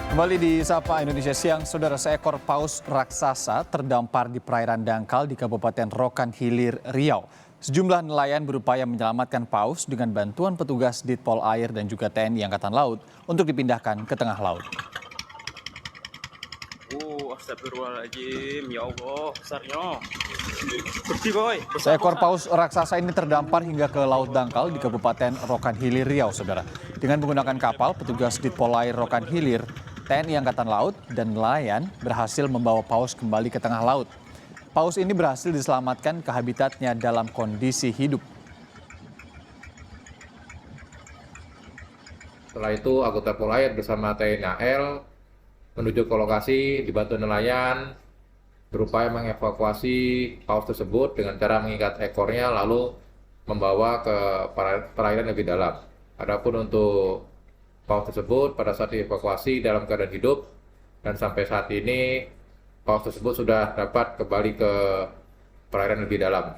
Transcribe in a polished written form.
Kembali di Sapa Indonesia Siang, saudara, seekor paus raksasa terdampar di perairan dangkal di Kabupaten Rokan Hilir, Riau. Sejumlah nelayan berupaya menyelamatkan paus dengan bantuan petugas Ditpol Air dan juga TNI Angkatan Laut untuk dipindahkan ke tengah laut. Astagfirullahaladzim, ya Allah, besarnya. Berhenti, boy. Seekor paus raksasa ini terdampar hingga ke Laut Dangkal di Kabupaten Rokan Hilir, Riau, saudara. Dengan menggunakan kapal, petugas Ditpol Air Rokan Hilir, TNI Angkatan Laut, dan nelayan berhasil membawa paus kembali ke tengah laut. Paus ini berhasil diselamatkan ke habitatnya dalam kondisi hidup. Setelah itu, anggota Polair bersama TNI AL menuju ke lokasi, dibantu nelayan, berupaya mengevakuasi paus tersebut dengan cara mengikat ekornya lalu membawa ke perairan lebih dalam. Adapun untuk paus tersebut pada saat dievakuasi dalam keadaan hidup dan sampai saat ini paus tersebut sudah dapat kembali ke perairan lebih dalam.